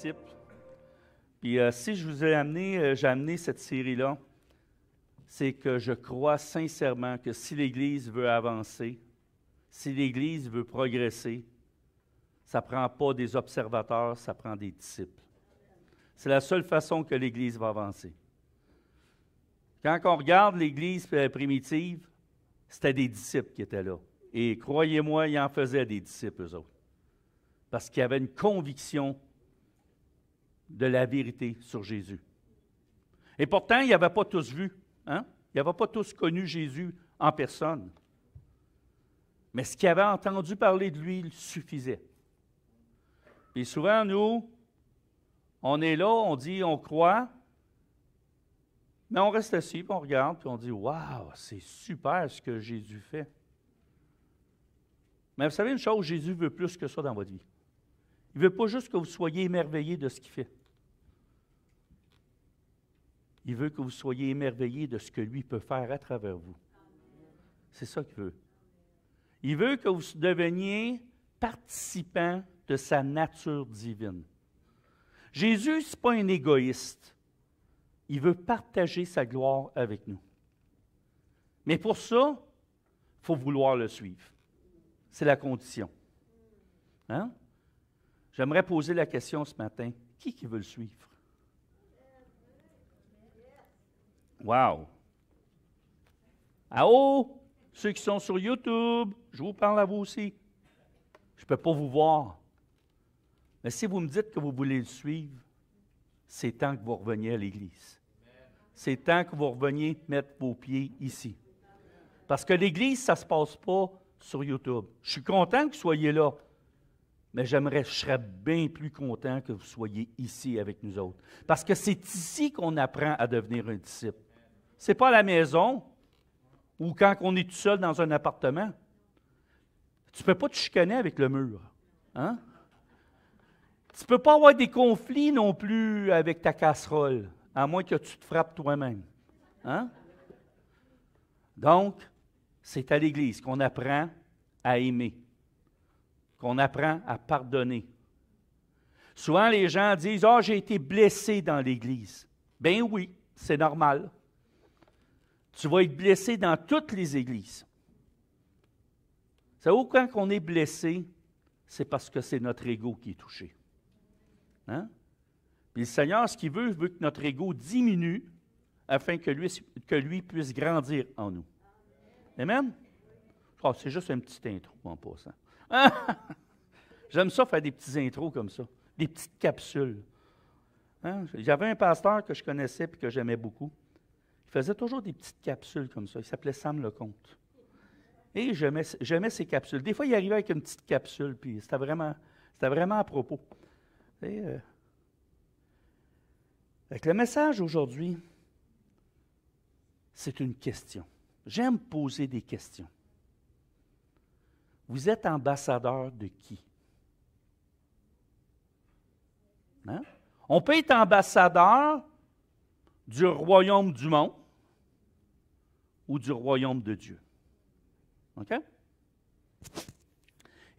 disciples. Puis si je vous ai j'ai amené cette série-là, c'est que je crois sincèrement que si l'Église veut avancer, si l'Église veut progresser, ça ne prend pas des observateurs, ça prend des disciples. C'est la seule façon que l'Église va avancer. Quand on regarde l'Église primitive, c'était des disciples qui étaient là. Et croyez-moi, ils en faisaient des disciples, eux autres. Parce qu'il y avait une conviction de la vérité sur Jésus. Et pourtant, ils n'avaient pas tous vu. Hein? Ils n'avaient pas tous connu Jésus en personne. Mais ce qu'ils avaient entendu parler de lui, il suffisait. Et souvent, nous, on est là, on dit, on croit, mais on reste assis, puis on regarde, puis on dit, « Wow, c'est super ce que Jésus fait. » Mais vous savez une chose, Jésus veut plus que ça dans votre vie. Il ne veut pas juste que vous soyez émerveillés de ce qu'il fait. Il veut que vous soyez émerveillés de ce que lui peut faire à travers vous. C'est ça qu'il veut. Il veut que vous deveniez participants de sa nature divine. Jésus, ce n'est pas un égoïste. Il veut partager sa gloire avec nous. Mais pour ça, il faut vouloir le suivre. C'est la condition. Hein? J'aimerais poser la question ce matin. Qui veut le suivre? Wow! Ah oh! Ceux qui sont sur YouTube, je vous parle à vous aussi. Je ne peux pas vous voir. Mais si vous me dites que vous voulez le suivre, c'est temps que vous reveniez à l'Église. C'est temps que vous reveniez mettre vos pieds ici. Parce que l'Église, ça ne se passe pas sur YouTube. Je suis content que vous soyez là, mais je serais bien plus content que vous soyez ici avec nous autres. Parce que c'est ici qu'on apprend à devenir un disciple. Ce n'est pas à la maison ou quand on est tout seul dans un appartement. Tu ne peux pas te chicaner avec le mur. Hein? Tu ne peux pas avoir des conflits non plus avec ta casserole, à moins que tu te frappes toi-même. Hein? Donc, c'est à l'Église qu'on apprend à aimer, qu'on apprend à pardonner. Souvent, les gens disent « Ah, j'ai été blessé dans l'Église. » Bien oui, c'est normal. Tu vas être blessé dans toutes les églises. Savez-vous, quand on est blessé, c'est parce que c'est notre ego qui est touché. Hein? Puis le Seigneur, ce qu'il veut, il veut que notre ego diminue afin que lui puisse grandir en nous. Amen? Oh, c'est juste une petite intro en passant. J'aime ça faire des petites intros comme ça, des petites capsules. Hein? J'avais un pasteur que je connaissais et que j'aimais beaucoup. Il faisait toujours des petites capsules comme ça. Il s'appelait Sam Lecomte. Et j'aimais ces capsules. Des fois, il arrivait avec une petite capsule, puis c'était vraiment à propos. Avec le message aujourd'hui, c'est une question. J'aime poser des questions. Vous êtes ambassadeur de qui? Hein? On peut être ambassadeur du royaume du monde ou du royaume de Dieu. OK?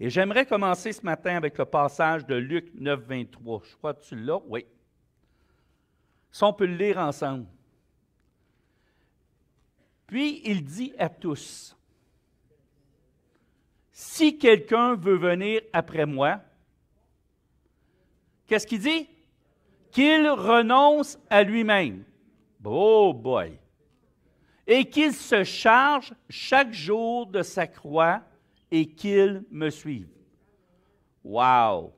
Et j'aimerais commencer ce matin avec le passage de Luc 9, 23. Je crois que tu l'as. Oui. Si on peut le lire ensemble. Puis il dit à tous, « Si quelqu'un veut venir après moi, qu'est-ce qu'il dit? Qu'il renonce à lui-même. Oh boy! Et qu'il se charge chaque jour de sa croix et qu'il me suive. » Wow!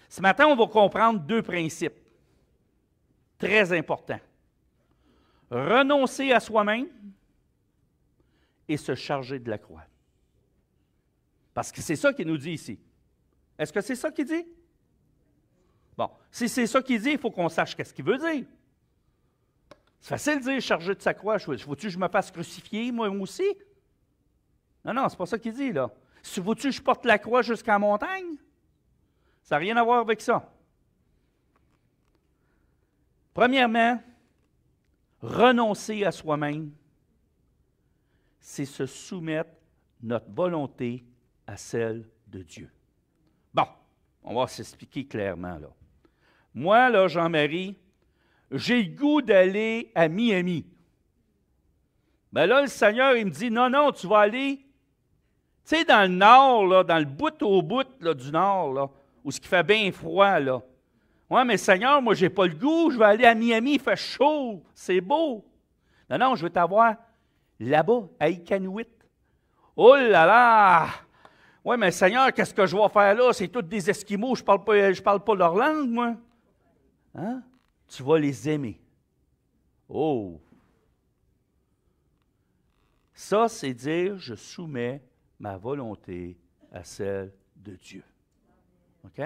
Ce matin, on va comprendre deux principes très importants. Renoncer à soi-même et se charger de la croix. Parce que c'est ça qu'il nous dit ici. Est-ce que c'est ça qu'il dit? Bon, si c'est ça qu'il dit, il faut qu'on sache qu'est-ce qu'il veut dire. C'est facile de dire charger de sa croix. Faut-tu que je me fasse crucifier, moi aussi? Non, c'est pas ça qu'il dit, là. Faut-tu que je porte la croix jusqu'à la montagne? Ça n'a rien à voir avec ça. Premièrement, renoncer à soi-même, c'est se soumettre notre volonté à celle de Dieu. Bon, on va s'expliquer clairement, là. Moi, là, Jean-Marie, j'ai le goût d'aller à Miami. Ben là, le Seigneur, il me dit, non, non, tu vas aller, tu sais, dans le nord, là, dans le bout au bout là, du nord, là, où ce qui fait bien froid, là. Ouais, mais Seigneur, moi, j'ai pas le goût, je vais aller à Miami, il fait chaud, c'est beau. Non, non, je veux t'avoir là-bas, à Iqaluit. Oh là là! Oui, mais Seigneur, qu'est-ce que je vais faire là? C'est tous des Esquimaux, je parle pas leur langue, moi. Hein? Tu vas les aimer. Oh! Ça, c'est dire, je soumets ma volonté à celle de Dieu. OK?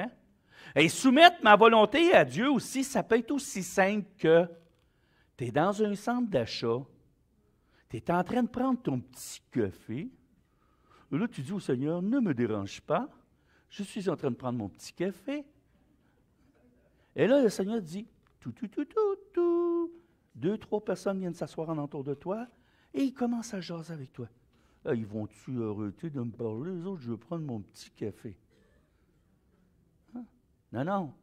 Et soumettre ma volonté à Dieu aussi, ça peut être aussi simple que tu es dans un centre d'achat, tu es en train de prendre ton petit café, et là tu dis au Seigneur, ne me dérange pas, je suis en train de prendre mon petit café. Et là, le Seigneur dit, tout. 2, 3 personnes viennent s'asseoir en entour de toi, et ils commencent à jaser avec toi. Ah, ils vont-tu arrêter de me parler? Les autres, je veux prendre mon petit café. Hein? Non, non.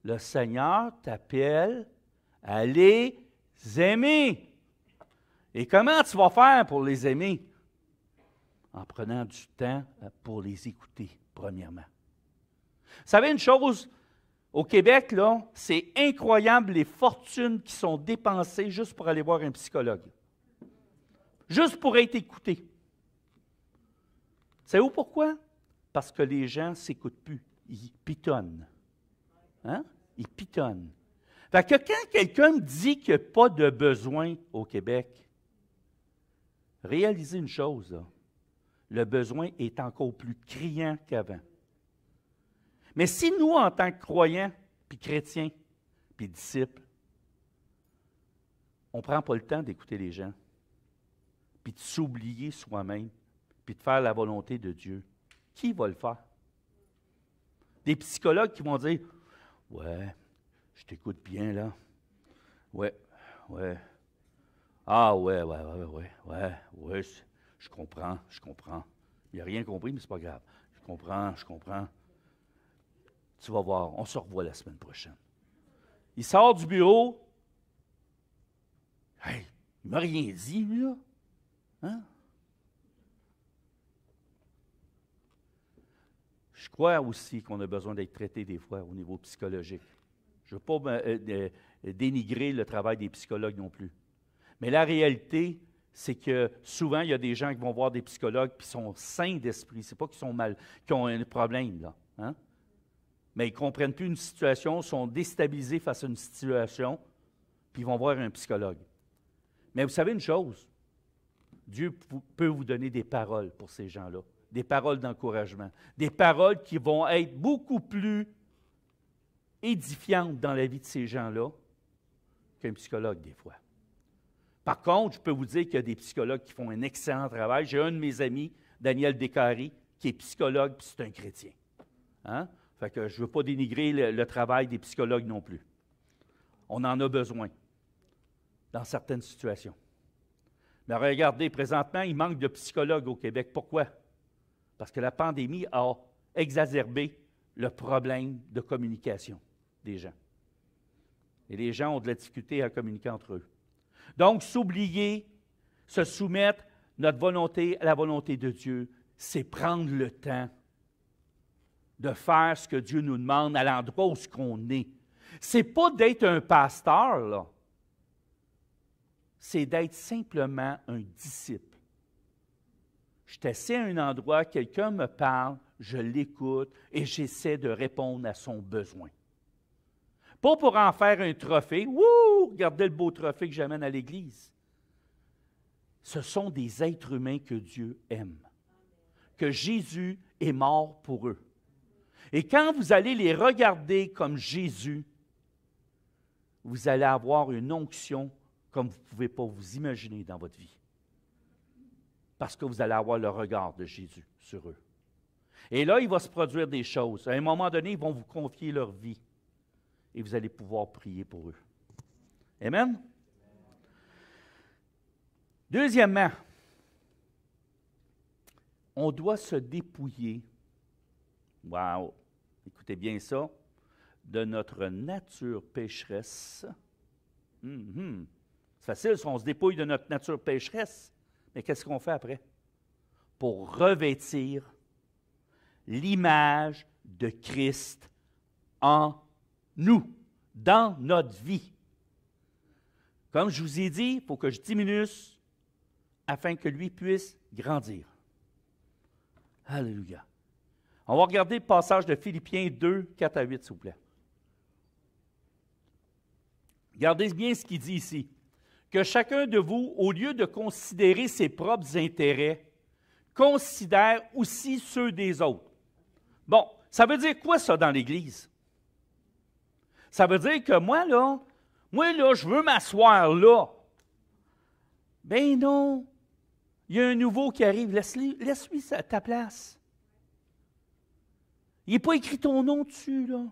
Le Seigneur t'appelle à les aimer. Et comment tu vas faire pour les aimer? En prenant du temps pour les écouter, premièrement. Vous savez une chose, au Québec, là, c'est incroyable les fortunes qui sont dépensées juste pour aller voir un psychologue. Juste pour être écouté. Savez-vous pourquoi? Parce que les gens ne s'écoutent plus. Ils pitonnent. Hein? Ils pitonnent. Fait que quand quelqu'un me dit qu'il n'y a pas de besoin au Québec, réalisez une chose, là. Le besoin est encore plus criant qu'avant. Mais si nous, en tant que croyants, puis chrétiens, puis disciples, on ne prend pas le temps d'écouter les gens, puis de s'oublier soi-même, puis de faire la volonté de Dieu, qui va le faire? Des psychologues qui vont dire, « Ouais, je t'écoute bien, là. Ouais. Ah, ouais, je comprends. Il n'a rien compris, mais ce n'est pas grave. Je comprends. Tu vas voir, on se revoit la semaine prochaine. » Il sort du bureau. Hey, il ne m'a rien dit, lui, là. Hein? Je crois aussi qu'on a besoin d'être traité des fois au niveau psychologique. Je ne veux pas dénigrer le travail des psychologues non plus. Mais la réalité, c'est que souvent, il y a des gens qui vont voir des psychologues qui sont sains d'esprit. Ce n'est pas qu'ils sont mal, qu'ils ont un problème, là. Hein? Mais ils ne comprennent plus une situation, sont déstabilisés face à une situation, puis ils vont voir un psychologue. Mais vous savez une chose, Dieu peut vous donner des paroles pour ces gens-là, des paroles d'encouragement, des paroles qui vont être beaucoup plus édifiantes dans la vie de ces gens-là qu'un psychologue des fois. Par contre, je peux vous dire qu'il y a des psychologues qui font un excellent travail. J'ai un de mes amis, Daniel Descaries, qui est psychologue, puis c'est un chrétien. Hein? Fait que je ne veux pas dénigrer le travail des psychologues non plus. On en a besoin dans certaines situations. Mais regardez, présentement, il manque de psychologues au Québec. Pourquoi? Parce que la pandémie a exacerbé le problème de communication des gens. Et les gens ont de la difficulté à communiquer entre eux. Donc, s'oublier, se soumettre notre volonté à la volonté de Dieu, c'est prendre le temps de faire ce que Dieu nous demande à l'endroit où on est. Ce n'est pas d'être un pasteur, là. C'est d'être simplement un disciple. Je suis assis à un endroit, quelqu'un me parle, je l'écoute et j'essaie de répondre à son besoin. Pas pour en faire un trophée. Wouh! Regardez le beau trophée que j'amène à l'Église. Ce sont des êtres humains que Dieu aime, que Jésus est mort pour eux. Et quand vous allez les regarder comme Jésus, vous allez avoir une onction comme vous ne pouvez pas vous imaginer dans votre vie. Parce que vous allez avoir le regard de Jésus sur eux. Et là, il va se produire des choses. À un moment donné, ils vont vous confier leur vie. Et vous allez pouvoir prier pour eux. Amen? Deuxièmement, on doit se dépouiller. Wow! écoutez bien ça, de notre nature pécheresse. C'est facile si on se dépouille de notre nature pécheresse, mais qu'est-ce qu'on fait après? Pour revêtir l'image de Christ en nous, dans notre vie. Comme je vous ai dit, il faut que je diminue afin que lui puisse grandir. Alléluia. On va regarder le passage de Philippiens 2, 4 à 8, s'il vous plaît. Regardez bien ce qu'il dit ici. Que chacun de vous, au lieu de considérer ses propres intérêts, considère aussi ceux des autres. Bon, ça veut dire quoi ça dans l'Église? Ça veut dire que moi, je veux m'asseoir là. Ben non. Il y a un nouveau qui arrive. Laisse-lui ta place. Il n'est pas écrit ton nom dessus, là.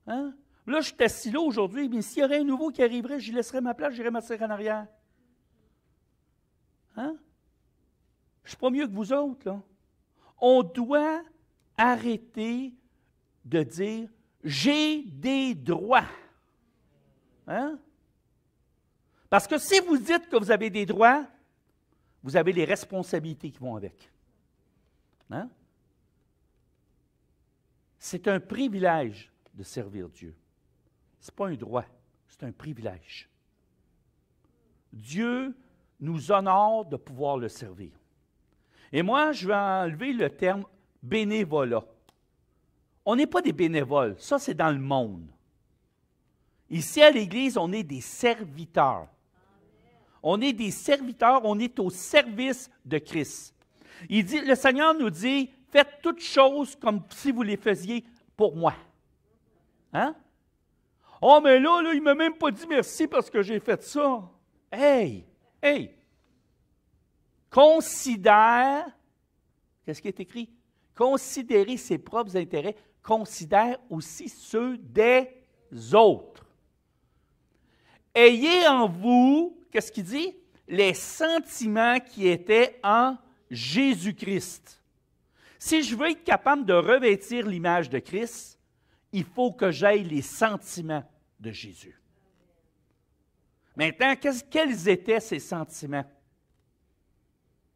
Hein? Là, je suis assis là aujourd'hui, mais s'il y aurait un nouveau qui arriverait, je lui laisserais ma place, j'irais m'asseoir en arrière. Hein? Je ne suis pas mieux que vous autres, là. On doit arrêter de dire « j'ai des droits ». Hein? Parce que si vous dites que vous avez des droits, vous avez les responsabilités qui vont avec. Hein? C'est un privilège de servir Dieu. Ce n'est pas un droit, c'est un privilège. Dieu nous honore de pouvoir le servir. Et moi, je vais enlever le terme bénévolat. On n'est pas des bénévoles, ça c'est dans le monde. Ici à l'Église, on est des serviteurs. On est des serviteurs, on est au service de Christ. Le Seigneur nous dit, faites toutes choses comme si vous les faisiez pour moi. Hein? Oh, mais là, il ne m'a même pas dit merci parce que j'ai fait ça. Hey! Considère, qu'est-ce qui est écrit? Considérez ses propres intérêts, considère aussi ceux des autres. Ayez en vous, qu'est-ce qu'il dit? Les sentiments qui étaient en Jésus-Christ. Si je veux être capable de revêtir l'image de Christ, il faut que j'aille les sentiments de Jésus. Maintenant, quels étaient ces sentiments?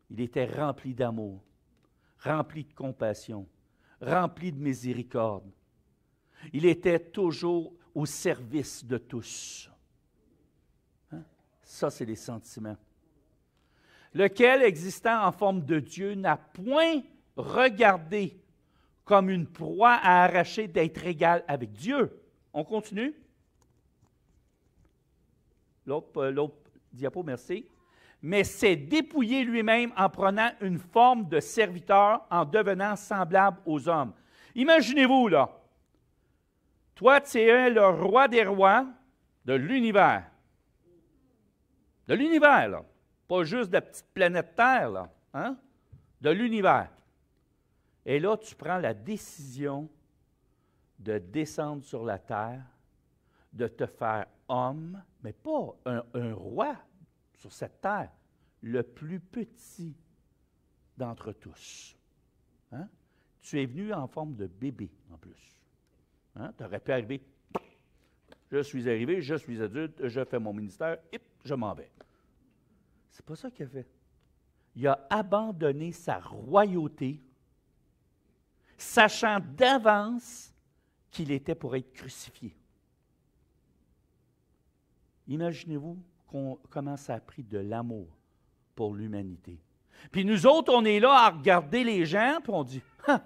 Il était rempli d'amour, rempli de compassion, rempli de miséricorde. Il était toujours au service de tous. Hein? Ça, c'est les sentiments. Lequel, existant en forme de Dieu, n'a point regardé comme une proie à arracher d'être égal avec Dieu. On continue. L'autre diapo, merci. Mais s'est dépouillé lui-même en prenant une forme de serviteur, en devenant semblable aux hommes. Imaginez-vous, là. Toi, tu es le roi des rois de l'univers. De l'univers, là. Pas juste de la petite planète Terre, là. Hein? De l'univers. Et là, tu prends la décision de descendre sur la terre, de te faire homme, mais pas un roi sur cette terre, le plus petit d'entre tous. Hein? Tu es venu en forme de bébé, en plus. Hein? Tu aurais pu arriver, je suis arrivé, je suis adulte, je fais mon ministère, et je m'en vais. C'est pas ça qu'il a fait. Il a abandonné sa royauté, sachant d'avance qu'il était pour être crucifié. Imaginez-vous comment ça a pris de l'amour pour l'humanité. Puis nous autres, on est là à regarder les gens, puis on dit, « Ah,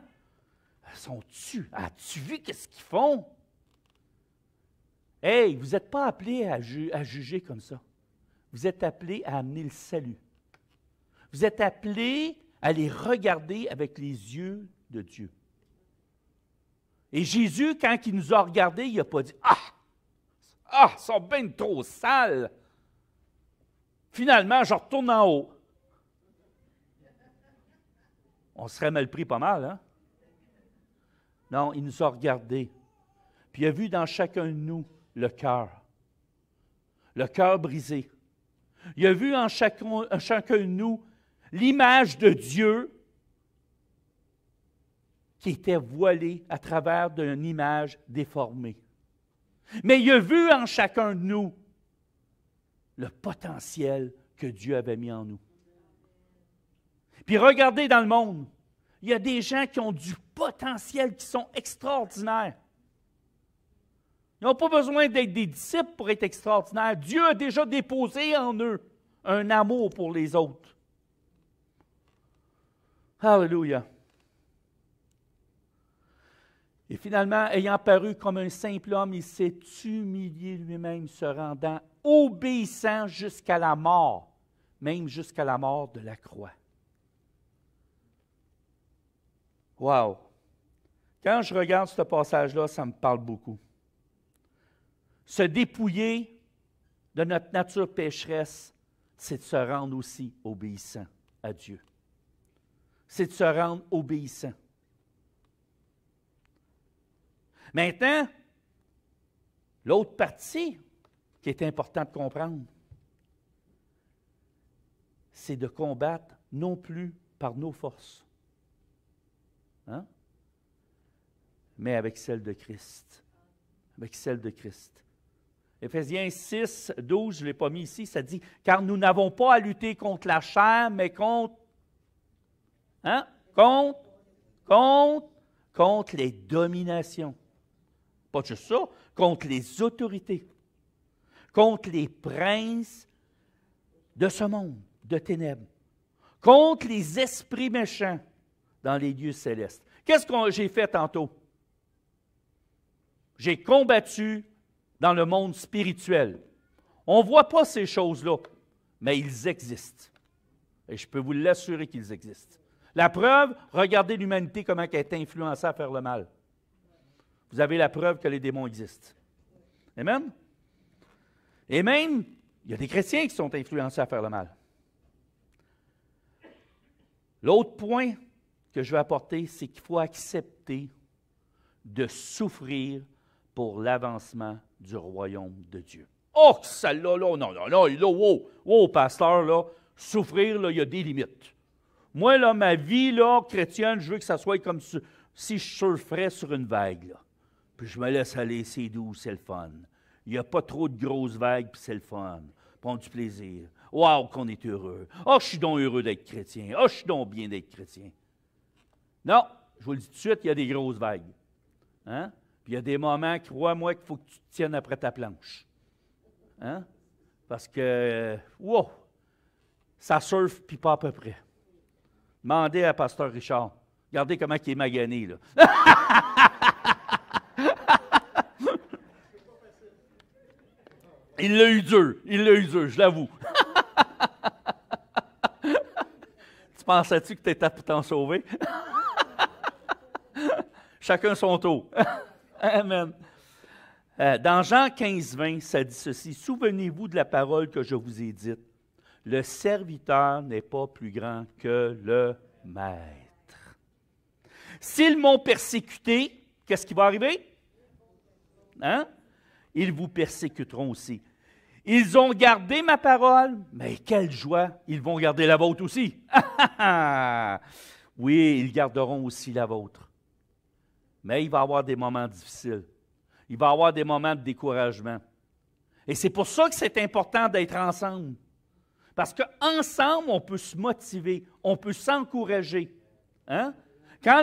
sont-tu? As-tu vu qu'est-ce qu'ils font? » Hey, vous n'êtes pas appelés à juger comme ça. Vous êtes appelés à amener le salut. Vous êtes appelés à les regarder avec les yeux de Dieu. Et Jésus, quand il nous a regardés, il n'a pas dit « Ah, ils sont bien trop sales. Finalement, je retourne en haut. » On serait mal pris pas mal, hein? Non, il nous a regardés. Puis il a vu dans chacun de nous le cœur brisé. Il a vu en chacun de nous l'image de Dieu qui était voilé à travers d'une image déformée. Mais il a vu en chacun de nous le potentiel que Dieu avait mis en nous. Puis regardez dans le monde, il y a des gens qui ont du potentiel, qui sont extraordinaires. Ils n'ont pas besoin d'être des disciples pour être extraordinaires. Dieu a déjà déposé en eux un amour pour les autres. Alléluia. Et finalement, ayant paru comme un simple homme, il s'est humilié lui-même, se rendant obéissant jusqu'à la mort, même jusqu'à la mort de la croix. Wow! Quand je regarde ce passage-là, ça me parle beaucoup. Se dépouiller de notre nature pécheresse, c'est de se rendre aussi obéissant à Dieu. C'est de se rendre obéissant. Maintenant, l'autre partie qui est importante de comprendre, c'est de combattre non plus par nos forces, hein? Mais avec celle de Christ. Avec celle de Christ. Éphésiens 6, 12, je ne l'ai pas mis ici, ça dit « Car nous n'avons pas à lutter contre la chair, mais contre... » Hein? Contre les dominations. Pas juste ça, contre les autorités, contre les princes de ce monde, de ténèbres, contre les esprits méchants dans les lieux célestes. Qu'est-ce que j'ai fait tantôt? J'ai combattu dans le monde spirituel. On ne voit pas ces choses-là, mais ils existent. Et je peux vous l'assurer qu'ils existent. La preuve, regardez l'humanité, comment elle est influencée à faire le mal. Vous avez la preuve que les démons existent. Amen? Et même, il y a des chrétiens qui sont influencés à faire le mal. L'autre point que je veux apporter, c'est qu'il faut accepter de souffrir pour l'avancement du royaume de Dieu. Oh, celle-là, là, non, wow, pasteur, là, souffrir, là, il y a des limites. Moi, là, ma vie, là, chrétienne, je veux que ça soit comme si je surferais sur une vague, là. Puis je me laisse aller, c'est doux, c'est le fun. Il n'y a pas trop de grosses vagues, puis c'est le fun. Prends du plaisir. Wow, qu'on est heureux. Oh, je suis donc heureux d'être chrétien. Oh, je suis donc bien d'être chrétien. Non, je vous le dis tout de suite, il y a des grosses vagues. Hein? Puis il y a des moments, crois-moi, qu'il faut que tu te tiennes après ta planche. Hein? Parce que, wow, ça surfe, puis pas à peu près. Demandez à Pasteur Richard. Regardez comment il est magané, là. Il l'a eu dur, je l'avoue. Tu pensais-tu que tu étais pour t'en sauver? Chacun son tour. Amen. Dans Jean 15, 20, ça dit ceci. « Souvenez-vous de la parole que je vous ai dite. Le serviteur n'est pas plus grand que le maître. S'ils m'ont persécuté, qu'est-ce qui va arriver? Hein? Ils vous persécuteront aussi. Ils ont gardé ma parole, mais quelle joie, ils vont garder la vôtre aussi. Oui, ils garderont aussi la vôtre. Mais il va y avoir des moments difficiles. Il va y avoir des moments de découragement. Et c'est pour ça que c'est important d'être ensemble. Parce qu'ensemble, on peut se motiver, on peut s'encourager. Hein? Quand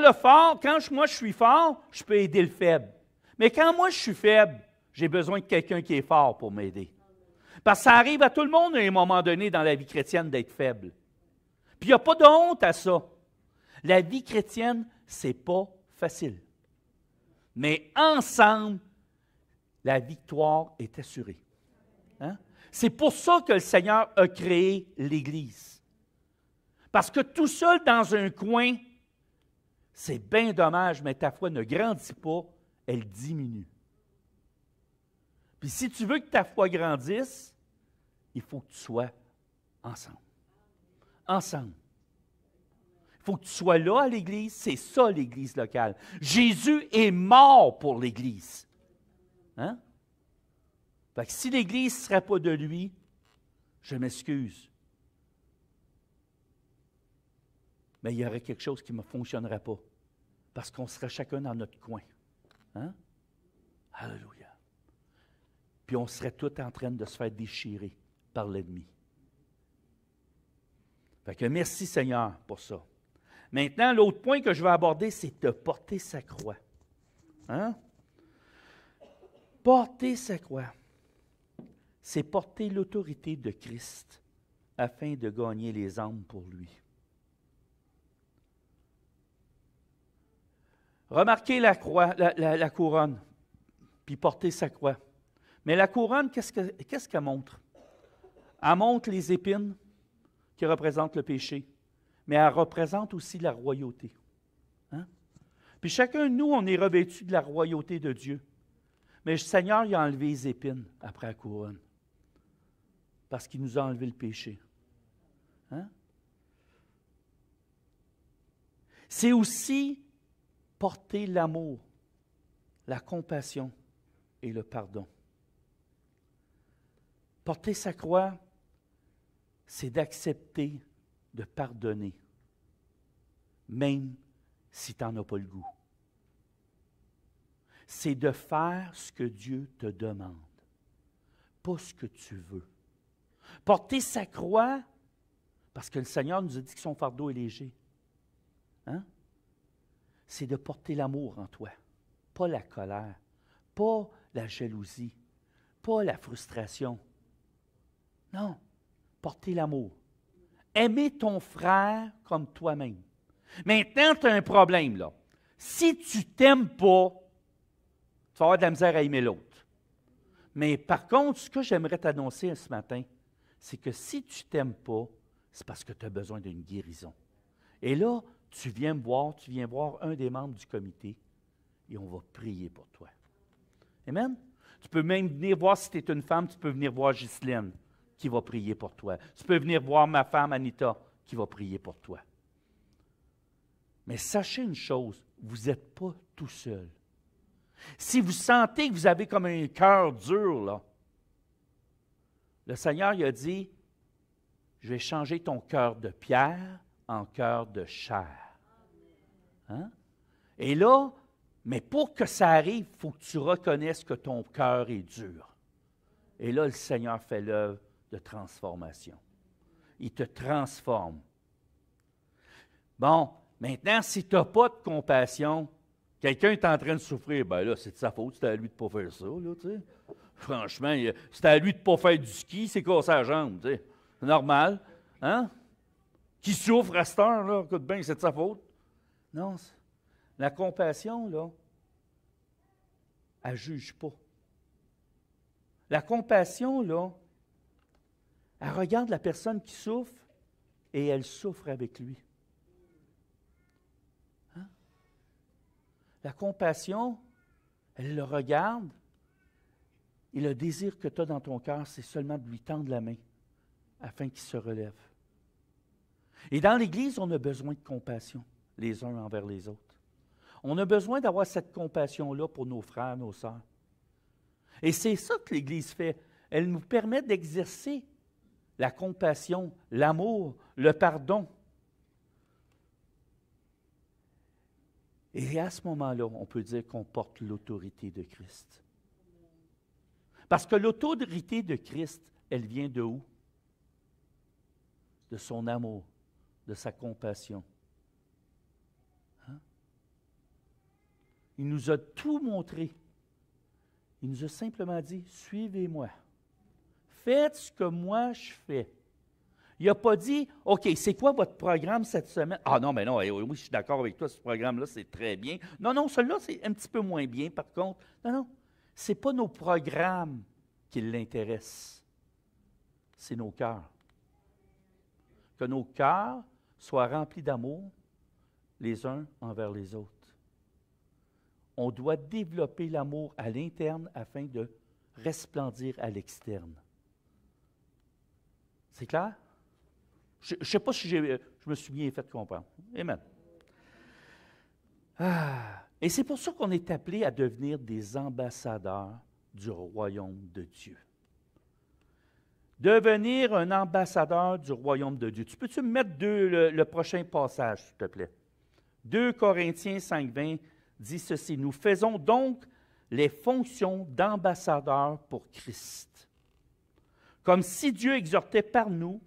moi je suis fort, je peux aider le faible. Mais quand moi je suis faible, j'ai besoin de quelqu'un qui est fort pour m'aider. Parce que ça arrive à tout le monde à un moment donné dans la vie chrétienne d'être faible. Puis il n'y a pas de honte à ça. La vie chrétienne, c'est pas facile. Mais ensemble, la victoire est assurée. Hein? C'est pour ça que le Seigneur a créé l'Église. Parce que tout seul dans un coin, c'est bien dommage, mais ta foi ne grandit pas, elle diminue. Puis si tu veux que ta foi grandisse, il faut que tu sois ensemble. Ensemble. Il faut que tu sois là à l'Église, c'est ça l'Église locale. Jésus est mort pour l'Église. Hein? Fait que si l'Église ne serait pas de lui, je m'excuse. Mais il y aurait quelque chose qui ne fonctionnerait pas. parce qu'on serait chacun dans notre coin. Hein? Alléluia. Puis on serait tous en train de se faire déchirer par l'ennemi. Fait que merci Seigneur pour ça. Maintenant, l'autre point que je vais aborder, c'est de porter sa croix. Hein? Porter sa croix, c'est porter l'autorité de Christ afin de gagner les âmes pour lui. Remarquez la croix, la couronne, puis porter sa croix. Mais la couronne, qu'est-ce qu'elle montre? Elle montre les épines qui représentent le péché, mais elle représente aussi la royauté. Hein? Puis chacun de nous, on est revêtu de la royauté de Dieu. Mais le Seigneur, il a enlevé les épines après la couronne, parce qu'il nous a enlevé le péché. Hein? C'est aussi porter l'amour, la compassion et le pardon. Porter sa croix, c'est d'accepter de pardonner, même si tu n'en as pas le goût. C'est de faire ce que Dieu te demande, pas ce que tu veux. Porter sa croix, parce que le Seigneur nous a dit que son fardeau est léger. Hein? C'est de porter l'amour en toi, pas la colère, pas la jalousie, pas la frustration. Non, porter l'amour. Aimer ton frère comme toi-même. Maintenant, tu as un problème, là. Si tu ne t'aimes pas, tu vas avoir de la misère à aimer l'autre. Mais par contre, ce que j'aimerais t'annoncer ce matin, c'est que si tu ne t'aimes pas, c'est parce que tu as besoin d'une guérison. Et là, tu viens voir un des membres du comité et on va prier pour toi. Amen? Tu peux même venir voir, si tu es une femme, tu peux venir voir Ghislaine qui va prier pour toi. Tu peux venir voir ma femme Anita qui va prier pour toi. Mais sachez une chose, vous n'êtes pas tout seul. Si vous sentez que vous avez comme un cœur dur, là, le Seigneur il a dit, je vais changer ton cœur de pierre en cœur de chair. Hein? Et là, mais pour que ça arrive, il faut que tu reconnaisses que ton cœur est dur. Et là, le Seigneur fait l'œuvre de transformation. Il te transforme. Bon, maintenant, si tu n'as pas de compassion, quelqu'un est en train de souffrir, bien là, c'est de sa faute, c'est à lui de ne pas faire ça, là, tu sais. Franchement, c'est à lui de ne pas faire du ski, c'est casser la jambe, tu sais. C'est normal, hein? Qui souffre à cette heure, là, écoute bien, c'est de sa faute. Non, la compassion, là, elle ne juge pas. La compassion, là, elle regarde la personne qui souffre et elle souffre avec lui. Hein? La compassion, elle le regarde et le désir que tu as dans ton cœur, c'est seulement de lui tendre la main afin qu'il se relève. Et dans l'Église, on a besoin de compassion, les uns envers les autres. On a besoin d'avoir cette compassion-là pour nos frères, nos sœurs. Et c'est ça que l'Église fait. Elle nous permet d'exercer la compassion, l'amour, le pardon. Et à ce moment-là, on peut dire qu'on porte l'autorité de Christ. Parce que l'autorité de Christ, elle vient de où? De son amour, de sa compassion. Hein? Il nous a tout montré. Il nous a simplement dit, suivez-moi. Faites ce que moi je fais. Il n'a pas dit, OK, c'est quoi votre programme cette semaine? Ah non, mais non, oui, je suis d'accord avec toi, ce programme-là, c'est très bien. Non, non, celui-là, c'est un petit peu moins bien, par contre. Non, non, ce n'est pas nos programmes qui l'intéressent. C'est nos cœurs. Que nos cœurs soient remplis d'amour les uns envers les autres. On doit développer l'amour à l'interne afin de resplendir à l'externe. C'est clair? Je ne sais pas si je me suis bien fait comprendre. Amen. Et c'est pour ça qu'on est appelé à devenir des ambassadeurs du royaume de Dieu. Devenir un ambassadeur du royaume de Dieu. Tu peux-tu me mettre le prochain passage, s'il te plaît? 2 Corinthiens 5,20 dit ceci: « Nous faisons donc les fonctions d'ambassadeurs pour Christ. Comme si Dieu exhortait par nous,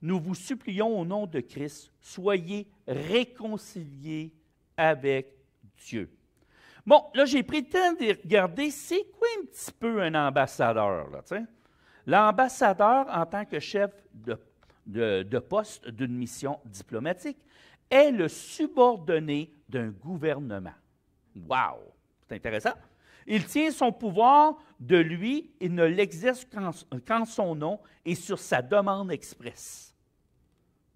nous vous supplions au nom de Christ, soyez réconciliés avec Dieu. » Bon, là, j'ai pris le temps de regarder c'est quoi un petit peu un ambassadeur, là, tu sais. L'ambassadeur, en tant que chef de poste d'une mission diplomatique, est le subordonné d'un gouvernement. Wow! C'est intéressant. Il tient son pouvoir de lui et ne l'exerce qu'en son nom et sur sa demande expresse.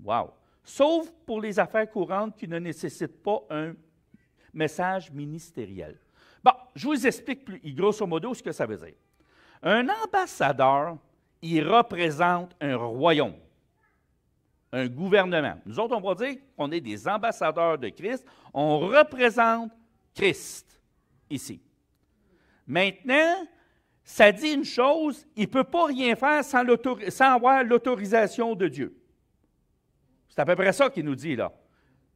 Wow! Sauf pour les affaires courantes qui ne nécessitent pas un message ministériel. Bon, je vous explique grosso modo ce que ça veut dire. Un ambassadeur, il représente un royaume, un gouvernement. Nous autres, on va dire qu'on est des ambassadeurs de Christ. On représente Christ ici. Maintenant, ça dit une chose, il ne peut pas rien faire sans avoir l'autorisation de Dieu. C'est à peu près ça qu'il nous dit là.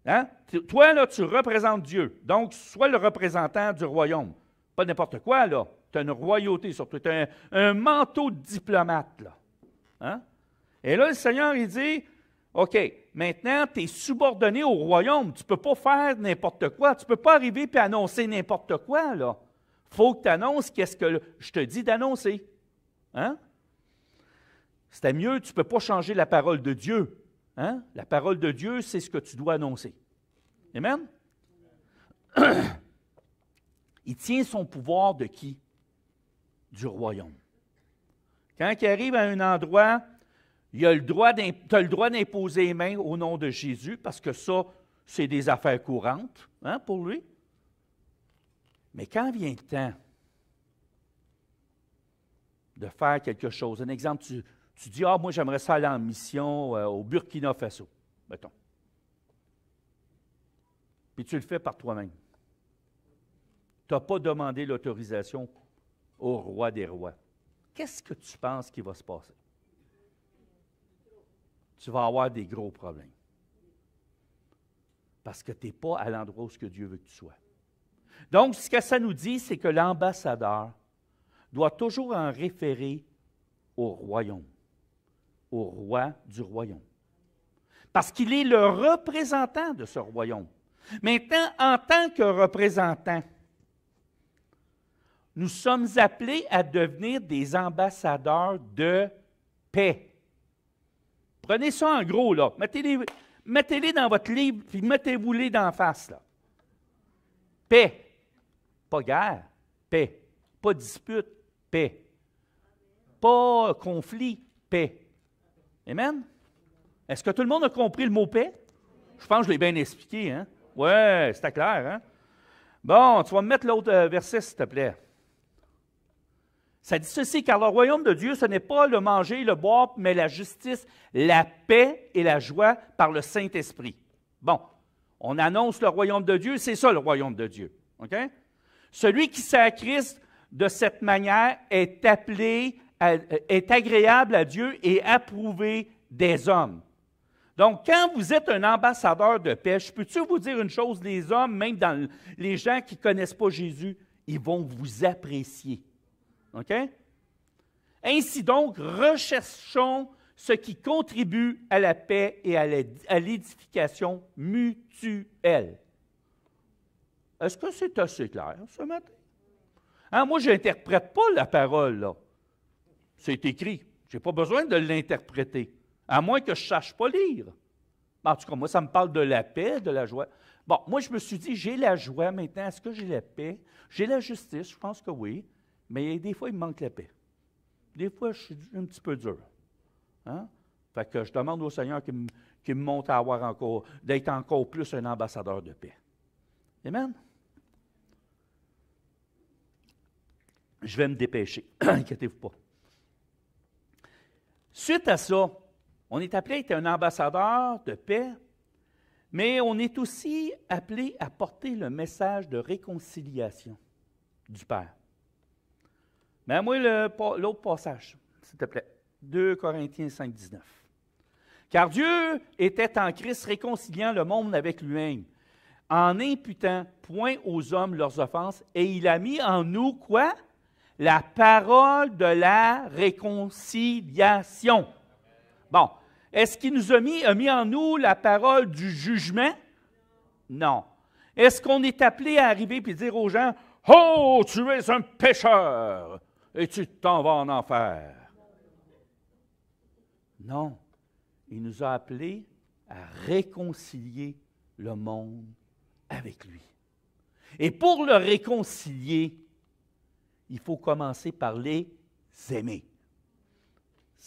Hein? Toi, là, tu représentes Dieu. Donc, sois le représentant du royaume. Pas n'importe quoi, là. Tu as une royauté sur toi. Tu as un manteau de diplomate, là. Hein? Et là, le Seigneur, il dit, OK, maintenant, tu es subordonné au royaume. Tu ne peux pas faire n'importe quoi. Tu ne peux pas arriver et annoncer n'importe quoi, là. Il faut que tu annonces qu'est-ce que je te dis d'annoncer. Hein? C'était mieux, tu ne peux pas changer la parole de Dieu. Hein? La parole de Dieu, c'est ce que tu dois annoncer. Amen? Il tient son pouvoir de qui? Du royaume. Quand il arrive à un endroit, tu as le droit d'imposer les mains au nom de Jésus, parce que ça, c'est des affaires courantes, hein, pour lui. Mais quand vient le temps de faire quelque chose, un exemple, tu dis, « Ah, moi, j'aimerais ça aller en mission au Burkina Faso, mettons. » Puis tu le fais par toi-même. Tu n'as pas demandé l'autorisation au roi des rois. Qu'est-ce que tu penses qui va se passer? Tu vas avoir des gros problèmes. Parce que tu n'es pas à l'endroit où Dieu veut que tu sois. Donc, ce que ça nous dit, c'est que l'ambassadeur doit toujours en référer au royaume, au roi du royaume. Parce qu'il est le représentant de ce royaume. Maintenant, en tant que représentant, nous sommes appelés à devenir des ambassadeurs de paix. Prenez ça en gros, là. Mettez-les dans votre livre, puis mettez-vous-les d'en face, là. Paix. Pas guerre, paix. Pas dispute, paix. Pas conflit, paix. Amen? Est-ce que tout le monde a compris le mot paix? Je pense que je l'ai bien expliqué, hein? Oui, c'était clair, hein? Bon, tu vas me mettre l'autre verset, s'il te plaît. Ça dit ceci, car le royaume de Dieu, ce n'est pas le manger, le boire, mais la justice, la paix et la joie par le Saint-Esprit. Bon, on annonce le royaume de Dieu, c'est ça le royaume de Dieu. OK? Celui qui sert à Christ de cette manière est agréable à Dieu et approuvé des hommes. Donc, quand vous êtes un ambassadeur de paix, je peux-tu vous dire une chose, les hommes, même dans les gens qui ne connaissent pas Jésus, ils vont vous apprécier. OK? Ainsi donc, recherchons ce qui contribue à la paix et à l'édification mutuelle. Est-ce que c'est assez clair ce matin? Hein, moi, je n'interprète pas la parole, là. C'est écrit. Je n'ai pas besoin de l'interpréter, à moins que je ne sache pas lire. En tout cas, moi, ça me parle de la paix, de la joie. Bon, moi, je me suis dit, j'ai la joie maintenant. Est-ce que j'ai la paix? J'ai la justice, je pense que oui. Mais des fois, il me manque la paix. Des fois, je suis un petit peu dur. Hein? Fait que je demande au Seigneur qu'il me montre à avoir encore, d'être encore plus un ambassadeur de paix. Amen? Je vais me dépêcher. Inquiétez-vous pas. Suite à ça, on est appelé à être un ambassadeur de paix, mais on est aussi appelé à porter le message de réconciliation du Père. Mais moi, l'autre passage, s'il te plaît. 2 Corinthiens 5, 19. Car Dieu était en Christ réconciliant le monde avec lui-même, en n'imputant point aux hommes leurs offenses, et il a mis en nous quoi? La parole de la réconciliation. Bon, est-ce qu'il nous a mis en nous la parole du jugement? Non. Est-ce qu'on est appelé à arriver et dire aux gens, « Oh, tu es un pécheur et tu t'en vas en enfer. » Non. Il nous a appelés à réconcilier le monde avec lui. Et pour le réconcilier, il faut commencer par les aimer.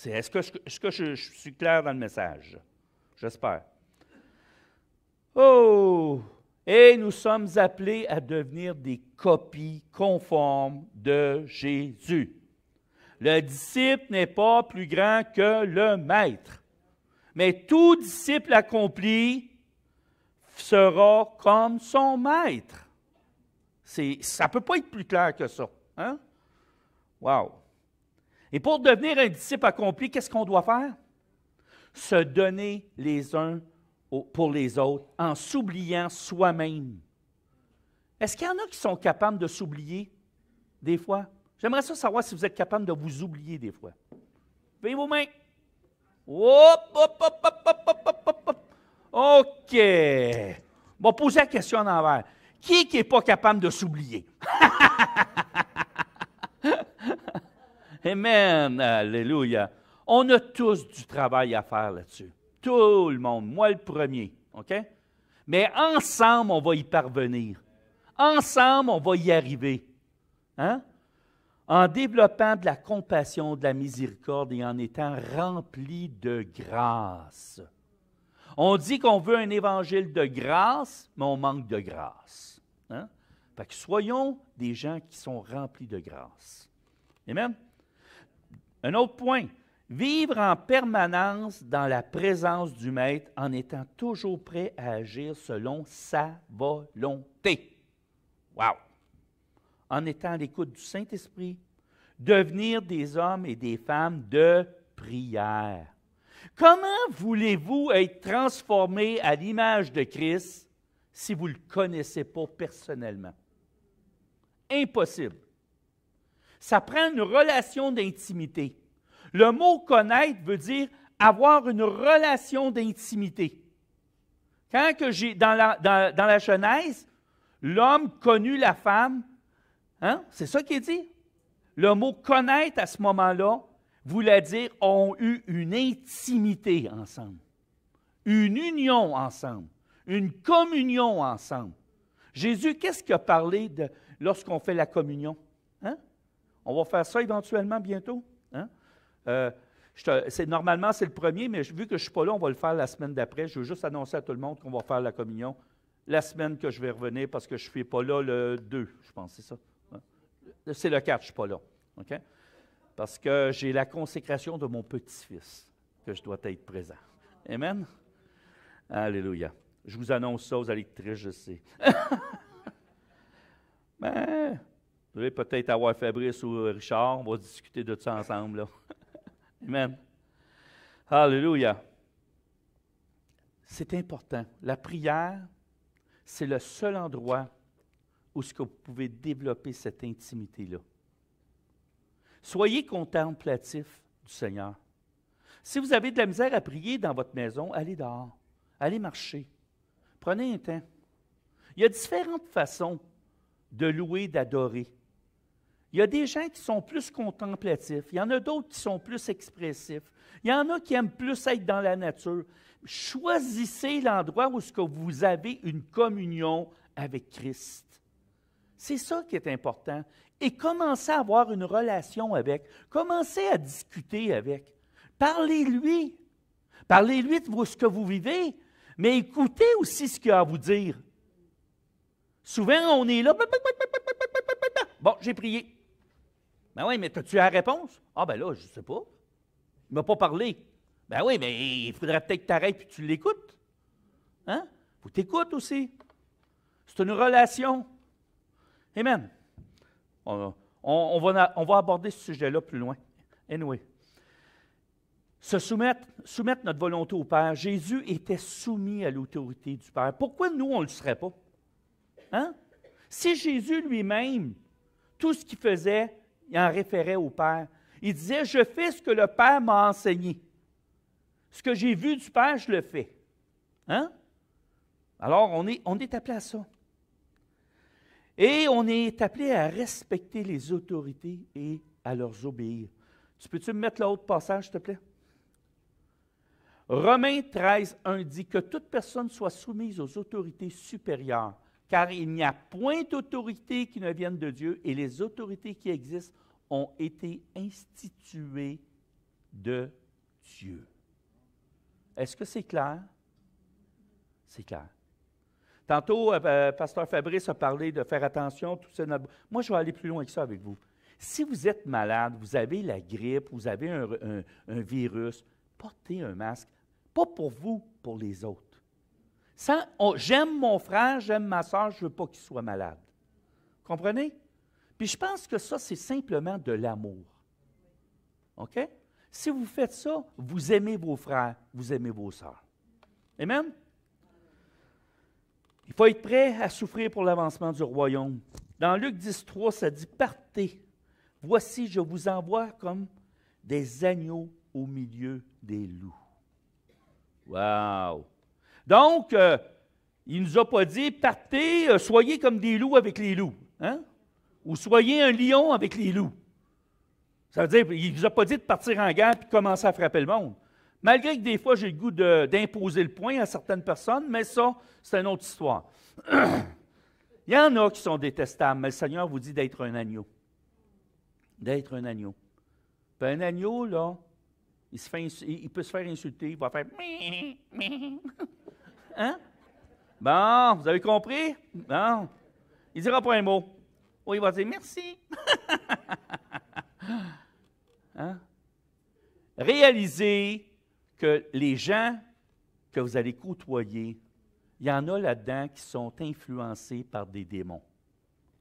Est-ce que je suis clair dans le message? J'espère. Oh! Et nous sommes appelés à devenir des copies conformes de Jésus. Le disciple n'est pas plus grand que le maître. Mais tout disciple accompli sera comme son maître. Ça ne peut pas être plus clair que ça. Hein? Wow! Et pour devenir un disciple accompli, qu'est-ce qu'on doit faire? Se donner les uns pour les autres en s'oubliant soi-même. Est-ce qu'il y en a qui sont capables de s'oublier des fois? J'aimerais savoir si vous êtes capable de vous oublier des fois. Levez vos mains. Hop, hop, hop, hop, hop, hop, hop, hop. OK. Bon, posez la question en envers. Qui n'est pas capable de s'oublier? Amen. Alléluia. On a tous du travail à faire là-dessus. Tout le monde. Moi, le premier. OK? Mais ensemble, on va y parvenir. Ensemble, on va y arriver. Hein? En développant de la compassion, de la miséricorde et en étant rempli de grâce. On dit qu'on veut un évangile de grâce, mais on manque de grâce. Hein? Fait que soyons des gens qui sont remplis de grâce. Amen? Un autre point, vivre en permanence dans la présence du Maître en étant toujours prêt à agir selon sa volonté. Wow! En étant à l'écoute du Saint-Esprit, devenir des hommes et des femmes de prière. Comment voulez-vous être transformé à l'image de Christ si vous ne le connaissez pas personnellement? Impossible. Ça prend une relation d'intimité. Le mot « connaître » veut dire avoir une relation d'intimité. Quand que dans la Genèse, l'homme connut la femme, hein? C'est ça qui est dit. Le mot « connaître » à ce moment-là voulait dire ont eu une intimité ensemble, une union ensemble, une communion ensemble. Jésus, qu'est-ce qu'il a parlé lorsqu'on fait la communion? Hein? On va faire ça éventuellement bientôt. Hein? Normalement, c'est le premier, mais vu que je ne suis pas là, on va le faire la semaine d'après. Je veux juste annoncer à tout le monde qu'on va faire la communion la semaine que je vais revenir parce que je ne suis pas là le 2, je pense, c'est ça. Hein? C'est le 4, je ne suis pas là. OK? Parce que j'ai la consécration de mon petit-fils que je dois être présent. Amen? Alléluia. Je vous annonce ça, vous allez être tristes, je sais. Ben, vous allez peut-être avoir Fabrice ou Richard, on va discuter de ça ensemble. Là. Amen. Alléluia. C'est important. La prière, c'est le seul endroit où ce que vous pouvez développer cette intimité-là. Soyez contemplatifs du Seigneur. Si vous avez de la misère à prier dans votre maison, allez dehors. Allez marcher. Prenez un temps. Il y a différentes façons de louer, d'adorer. Il y a des gens qui sont plus contemplatifs. Il y en a d'autres qui sont plus expressifs. Il y en a qui aiment plus être dans la nature. Choisissez l'endroit où est-ce que vous avez une communion avec Christ. C'est ça qui est important. Et commencez à avoir une relation avec. Commencez à discuter avec. Parlez-lui. Parlez-lui de ce que vous vivez, mais écoutez aussi ce qu'il a à vous dire. Souvent, on est là. Bon, j'ai prié. Ben oui, mais as-tu la réponse? Ah ben là, je ne sais pas. Il ne m'a pas parlé. Ben oui, mais il faudrait peut-être que tu arrêtes et que tu l'écoutes. Hein? Faut que tu écoutes aussi. C'est une relation. Amen. On va aborder ce sujet-là plus loin. Anyway. Soumettre notre volonté au Père. Jésus était soumis à l'autorité du Père. Pourquoi nous, on ne le serait pas? Hein? Si Jésus lui-même, tout ce qu'il faisait, il en référait au Père. Il disait, je fais ce que le Père m'a enseigné. Ce que j'ai vu du Père, je le fais. Hein? Alors, on est appelé à ça. Et on est appelé à respecter les autorités et à leur obéir. Tu peux-tu me mettre l'autre passage, s'il te plaît? Romains 13, 1 dit que toute personne soit soumise aux autorités supérieures, car il n'y a point d'autorité qui ne vienne de Dieu et les autorités qui existent ont été instituées de Dieu. Est-ce que c'est clair? C'est clair. Tantôt, Pasteur Fabrice a parlé de faire attention. Tout ça. Moi, je vais aller plus loin que ça avec vous. Si vous êtes malade, vous avez la grippe, vous avez un virus, portez un masque. Pas pour vous, pour les autres. J'aime mon frère, j'aime ma soeur, je ne veux pas qu'il soit malade. Comprenez? Puis je pense que ça, c'est simplement de l'amour. OK? Si vous faites ça, vous aimez vos frères, vous aimez vos sœurs. Amen? Il faut être prêt à souffrir pour l'avancement du royaume. Dans Luc 10,3, ça dit « Partez, voici, je vous envoie comme des agneaux au milieu des loups. » Wow! Donc, il ne nous a pas dit « Partez, soyez comme des loups avec les loups. Hein? » Ou « Soyez un lion avec les loups. » Ça veut dire, il ne nous a pas dit de partir en guerre et de commencer à frapper le monde. Malgré que des fois, j'ai le goût d'imposer le poing à certaines personnes, mais ça, c'est une autre histoire. Il y en a qui sont détestables, mais le Seigneur vous dit d'être un agneau. D'être un agneau. Puis un agneau, là, il peut se faire insulter, il va faire « Hein? Bon, vous avez compris? Bon. Il ne dira pas un mot. Ou il va dire « Merci. » Hein? Réalisez que les gens que vous allez côtoyer, il y en a là-dedans qui sont influencés par des démons.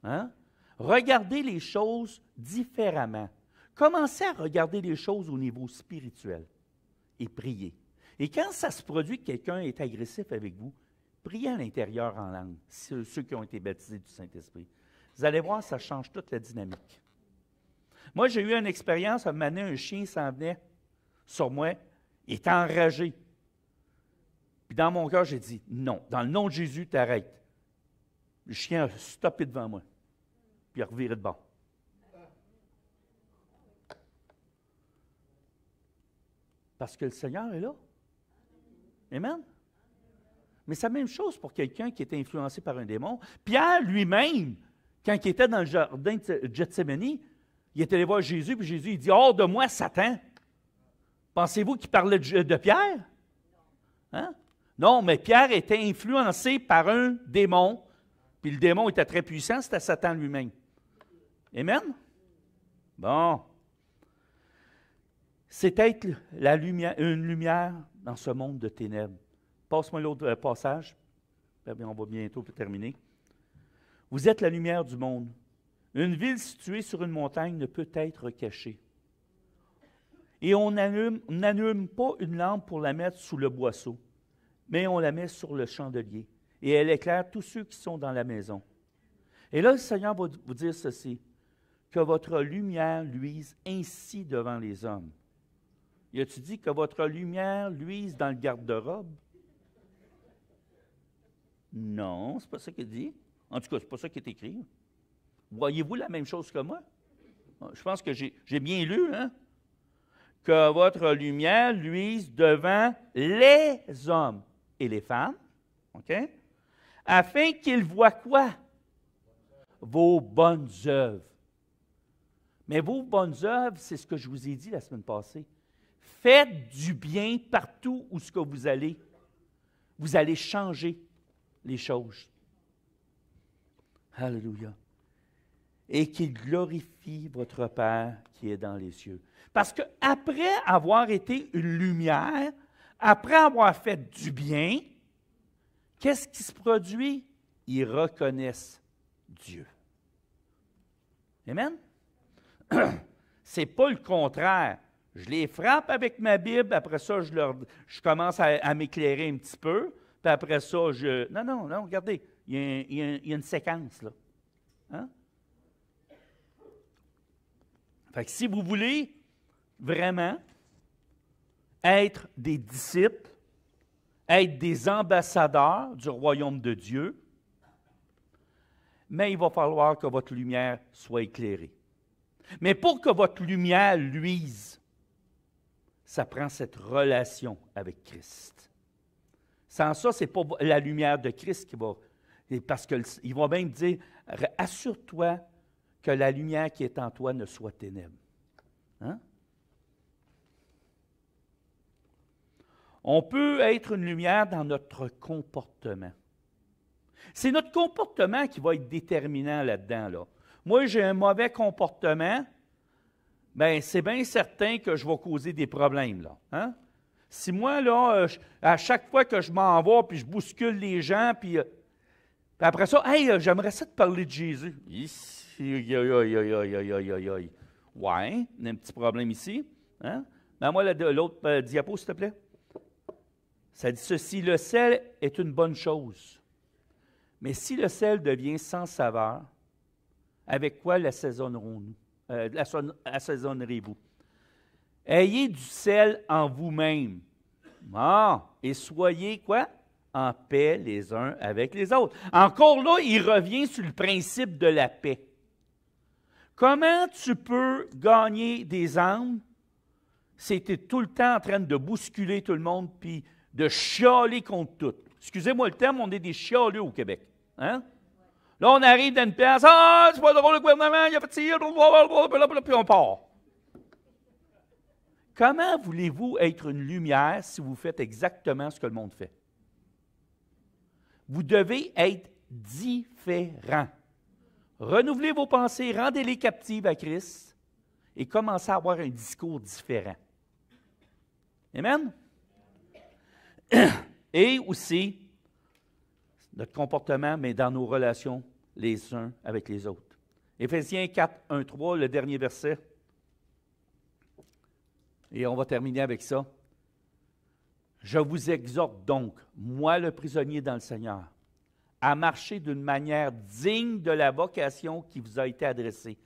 Hein? Regardez les choses différemment. Commencez à regarder les choses au niveau spirituel et priez. Et quand ça se produit que quelqu'un est agressif avec vous, priez à l'intérieur en langue, ceux qui ont été baptisés du Saint-Esprit. Vous allez voir, ça change toute la dynamique. Moi, j'ai eu une expérience, à un moment donné, un chien s'en venait sur moi, il était enragé. Puis dans mon cœur, j'ai dit, non, dans le nom de Jésus, t'arrêtes. Le chien a stoppé devant moi, puis il a reviré de bord. Parce que le Seigneur est là. Amen? Mais c'est la même chose pour quelqu'un qui était influencé par un démon. Pierre lui-même, quand il était dans le jardin de Gethsémani, il est allé voir Jésus, puis Jésus, il dit « Hors de moi, Satan! » Pensez-vous qu'il parlait de Pierre? Hein? Non, mais Pierre était influencé par un démon, puis le démon était très puissant, c'était Satan lui-même. Amen? Bon. C'est être une lumière dans ce monde de ténèbres. Passe-moi l'autre passage. On va bientôt terminer. Vous êtes la lumière du monde. Une ville située sur une montagne ne peut être cachée. Et on n'allume pas une lampe pour la mettre sous le boisseau, mais on la met sur le chandelier. Et elle éclaire tous ceux qui sont dans la maison. Et là, le Seigneur va vous dire ceci, que votre lumière luise ainsi devant les hommes. Y a-tu dit que votre lumière luise dans le garde-robe? Non, c'est pas ça qu'il dit. En tout cas, c'est pas ça qui est écrit. Voyez-vous la même chose que moi? Je pense que j'ai bien lu, hein? Que votre lumière luise devant les hommes et les femmes, OK? Afin qu'ils voient quoi? Vos bonnes œuvres. Mais vos bonnes œuvres, c'est ce que je vous ai dit la semaine passée. Faites du bien partout où ce que vous allez. Vous allez changer les choses. Alléluia. Et qu'il glorifie votre Père qui est dans les cieux. Parce qu'après avoir été une lumière, après avoir fait du bien, qu'est-ce qui se produit? Ils reconnaissent Dieu. Amen? C'est pas le contraire. Je les frappe avec ma Bible, après ça, je commence à m'éclairer un petit peu, puis après ça, je... Non, non, non, regardez, il y a une séquence, là. Hein? Fait que si vous voulez vraiment être des disciples, être des ambassadeurs du royaume de Dieu, mais il va falloir que votre lumière soit éclairée. Mais pour que votre lumière luise, ça prend cette relation avec Christ. Sans ça, ce n'est pas la lumière de Christ qui va... Parce qu'il va même dire, assure-toi que la lumière qui est en toi ne soit ténèbres. Hein? On peut être une lumière dans notre comportement. C'est notre comportement qui va être déterminant là-dedans. Là. Moi, j'ai un mauvais comportement, bien, c'est bien certain que je vais causer des problèmes. Là. Hein? Si moi, là, à chaque fois que je m'en vais, puis je bouscule les gens, puis après ça, hey, j'aimerais ça te parler de Jésus. Ouais, il y a un petit problème ici. Hein? Mets-moi l'autre diapo, s'il te plaît. Ça dit ceci, le sel est une bonne chose. Mais si le sel devient sans saveur, avec quoi l'assaisonnerons-nous? Assaisonnerez-vous? Ayez du sel en vous-même. Et soyez quoi? En paix les uns avec les autres. Encore là, il revient sur le principe de la paix. Comment tu peux gagner des âmes si tu es tout le temps en train de bousculer tout le monde puis de chialer contre tout? Excusez-moi le terme, on est des chialeux au Québec. Hein? Là, on arrive dans une place, c'est pas drôle, le gouvernement, il a fait ci, puis on part. Comment voulez-vous être une lumière si vous faites exactement ce que le monde fait? Vous devez être différent. Renouvelez vos pensées, rendez-les captives à Christ et commencez à avoir un discours différent. Amen? Et aussi, notre comportement, mais dans nos relations les uns avec les autres. Éphésiens 4, 1, 3, le dernier verset. Et on va terminer avec ça. Je vous exhorte donc, moi le prisonnier dans le Seigneur, à marcher d'une manière digne de la vocation qui vous a été adressée.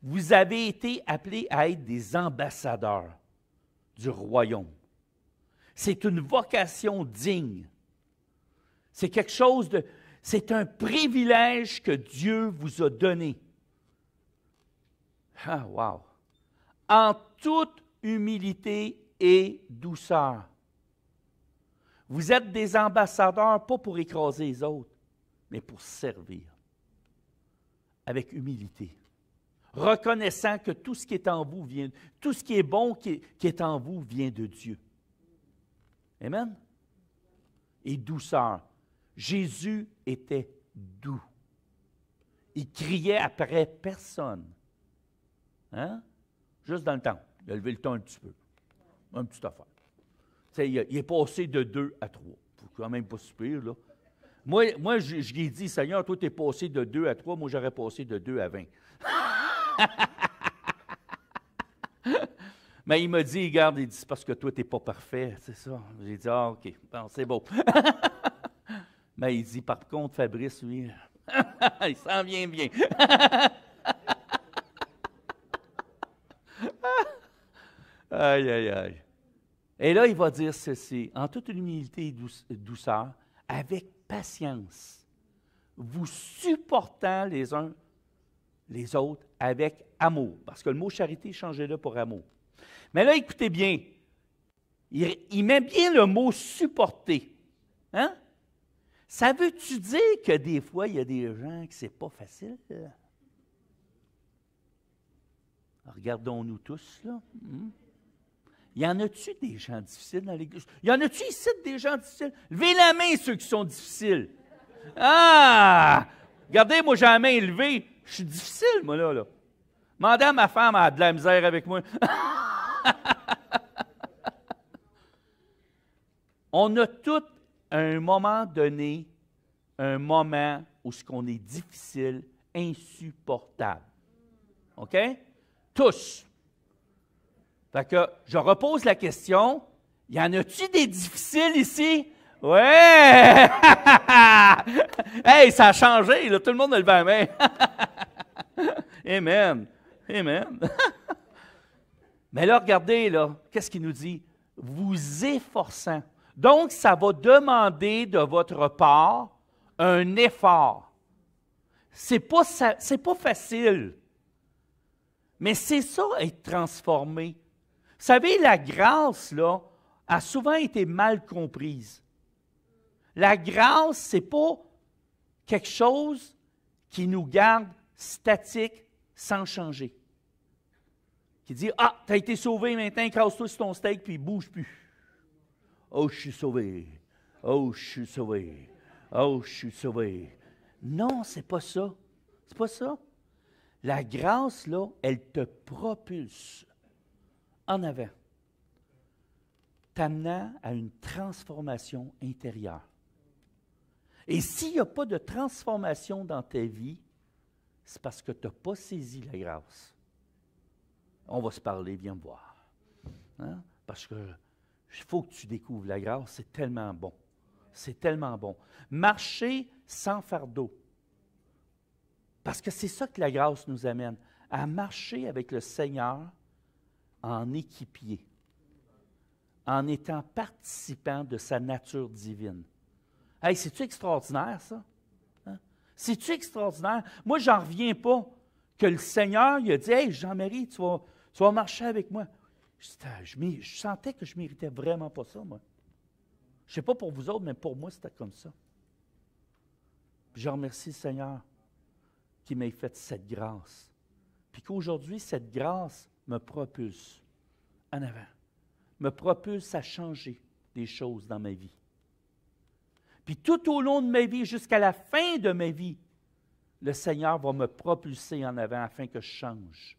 Vous avez été appelés à être des ambassadeurs du royaume. C'est une vocation digne. C'est quelque chose de... C'est un privilège que Dieu vous a donné. Ah, wow! En toute humilité et douceur. Vous êtes des ambassadeurs, pas pour écraser les autres, mais pour servir. Avec humilité. Reconnaissant que tout ce qui est en vous vient, tout ce qui est bon qui est en vous vient de Dieu. Amen? Et douceur. Jésus était doux. Il criait après personne. Hein? Juste dans le temps. Il a levé le ton un petit peu. Un petit affaire. Il est passé de 2 à 3. Il faut quand même pas se pire, là. Moi je lui ai dit, Seigneur, toi, tu es passé de 2 à 3, moi, j'aurais passé de 2 à 20. Mais il m'a dit, regarde, il dit, c'est parce que toi, tu n'es pas parfait, c'est ça. J'ai dit, ah, OK, bon, c'est beau. Mais il dit, par contre, Fabrice, lui, il s'en vient bien. Aïe, aïe, aïe. Et là, il va dire ceci, en toute humilité et douceur, avec patience, vous supportant les uns les autres avec amour. Parce que le mot charité, changez-le pour amour. Mais là, écoutez bien, il met bien le mot supporter. Hein? Ça veut-tu dire que des fois, il y a des gens que c'est pas facile? Regardons-nous tous, là. Y en a-tu des gens difficiles dans l'Église? Y en a-tu ici des gens difficiles? Levez la main, ceux qui sont difficiles. Ah! Regardez, moi, j'ai la main élevée. Je suis difficile, moi, là. Demandez à ma femme, elle a de la misère avec moi. On a tous, à un moment donné, un moment où ce qu'on est difficile, insupportable. OK? Tous. Fait que je repose la question, y en a-tu des difficiles ici? Ouais! Hey, ça a changé, là. Tout le monde a levé la main. Amen. Amen. Mais là, regardez, là, qu'est-ce qu'il nous dit? Vous efforçant. Donc, ça va demander de votre part un effort. C'est pas facile. Mais c'est ça, être transformé. Vous savez, la grâce, là, a souvent été mal comprise. La grâce, ce n'est pas quelque chose qui nous garde statiques sans changer. Qui dit, ah, tu as été sauvé, maintenant, écrase-toi sur ton steak, puis bouge plus. Oh, je suis sauvé. Oh, je suis sauvé. Oh, je suis sauvé. Non, c'est pas ça. C'est pas ça. La grâce, là, elle te propulse en avant, t'amenant à une transformation intérieure. Et s'il n'y a pas de transformation dans ta vie, c'est parce que tu n'as pas saisi la grâce. On va se parler, viens me voir. Hein? Parce que il faut que tu découvres la grâce, c'est tellement bon. C'est tellement bon. Marcher sans fardeau. Parce que c'est ça que la grâce nous amène, à marcher avec le Seigneur en équipier, en étant participant de sa nature divine. Hey, c'est-tu extraordinaire, ça? Hein? C'est-tu extraordinaire? Moi, j'en reviens pas que le Seigneur, il a dit, « Hey, Jean-Marie, tu vas marcher avec moi. » Je sentais que je ne méritais vraiment pas ça, moi. Je ne sais pas pour vous autres, mais pour moi, c'était comme ça. Puis je remercie le Seigneur qui m'ait fait cette grâce. Puis qu'aujourd'hui, cette grâce me propulse en avant, me propulse à changer des choses dans ma vie. Puis tout au long de ma vie, jusqu'à la fin de ma vie, le Seigneur va me propulser en avant afin que je change.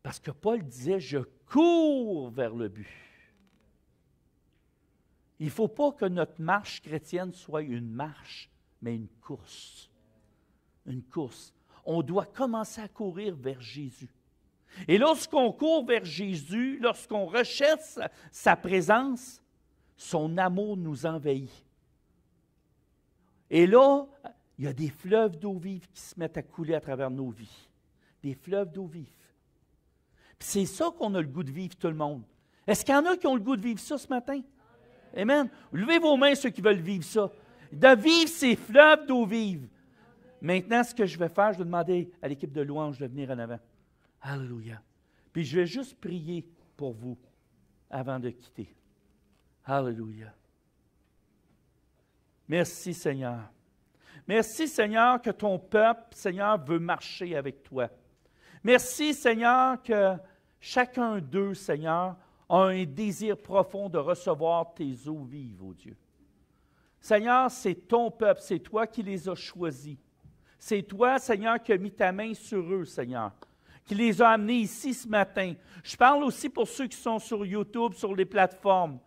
Parce que Paul disait, je cours vers le but. Il ne faut pas que notre marche chrétienne soit une marche, mais une course. Une course. On doit commencer à courir vers Jésus. Et lorsqu'on court vers Jésus, lorsqu'on recherche sa présence, son amour nous envahit. Et là, il y a des fleuves d'eau vive qui se mettent à couler à travers nos vies. Des fleuves d'eau vive. Puis c'est ça qu'on a le goût de vivre, tout le monde. Est-ce qu'il y en a qui ont le goût de vivre ça ce matin? Amen. Levez vos mains, ceux qui veulent vivre ça. De vivre ces fleuves d'eau vive. Maintenant, ce que je vais faire, je vais demander à l'équipe de louange de venir en avant. Alléluia. Puis je vais juste prier pour vous avant de quitter. Alléluia. Merci, Seigneur. Merci, Seigneur, que ton peuple, Seigneur, veut marcher avec toi. Merci, Seigneur, que chacun d'eux, Seigneur, a un désir profond de recevoir tes eaux vives, ô Dieu. Seigneur, c'est ton peuple, c'est toi qui les as choisis. C'est toi, Seigneur, qui as mis ta main sur eux, Seigneur, qui les a amenés ici ce matin. Je parle aussi pour ceux qui sont sur YouTube, sur les plateformes.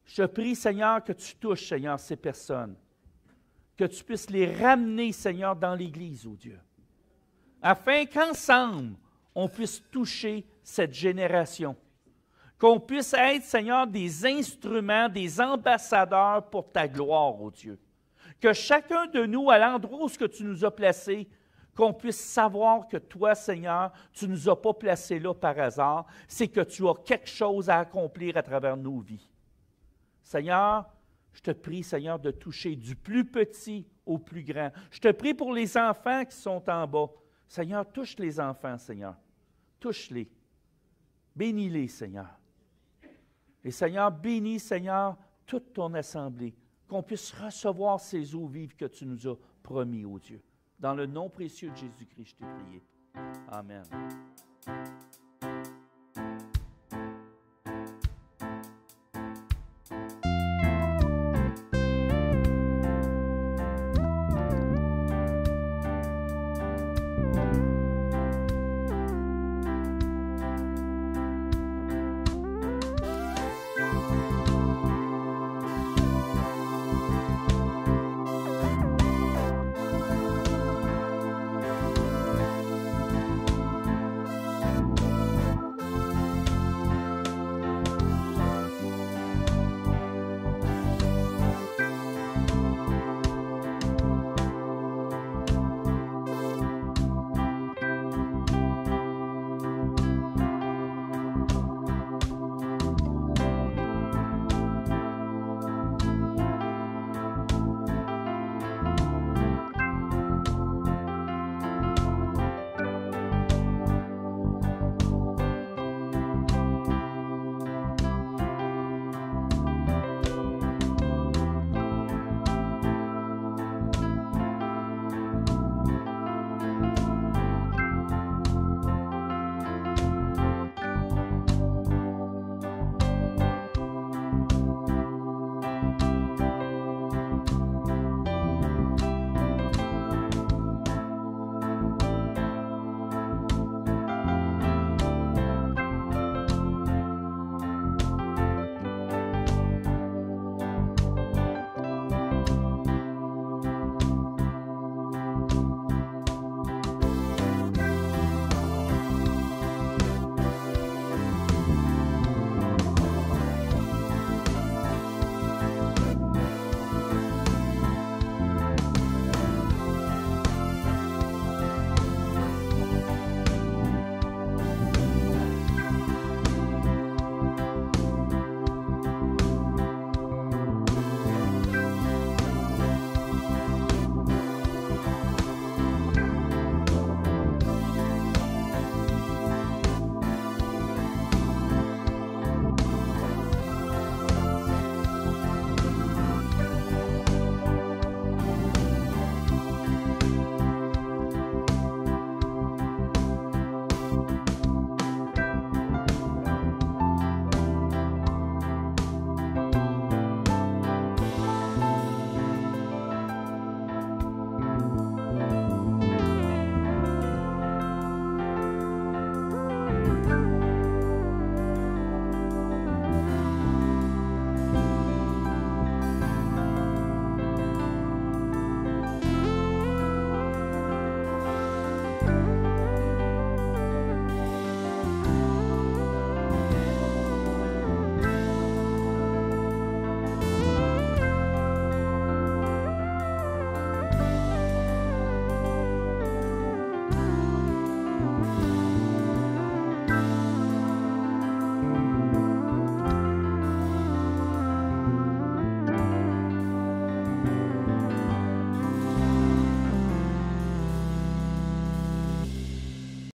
Je prie, Seigneur, que tu touches, Seigneur, ces personnes. Que tu puisses les ramener, Seigneur, dans l'Église, ô Dieu. Afin qu'ensemble, on puisse toucher cette génération. Qu'on puisse être, Seigneur, des instruments, des ambassadeurs pour ta gloire, ô Dieu. Que chacun de nous, à l'endroit où tu nous as placés, qu'on puisse savoir que toi, Seigneur, tu ne nous as pas placés là par hasard, c'est que tu as quelque chose à accomplir à travers nos vies. Seigneur, je te prie, Seigneur, de toucher du plus petit au plus grand. Je te prie pour les enfants qui sont en bas. Seigneur, touche les enfants, Seigneur. Touche-les. Bénis-les, Seigneur. Et Seigneur, bénis, Seigneur, toute ton assemblée, qu'on puisse recevoir ces eaux vives que tu nous as promis, ô Dieu. Dans le nom précieux de Jésus-Christ, je t'ai prié. Amen.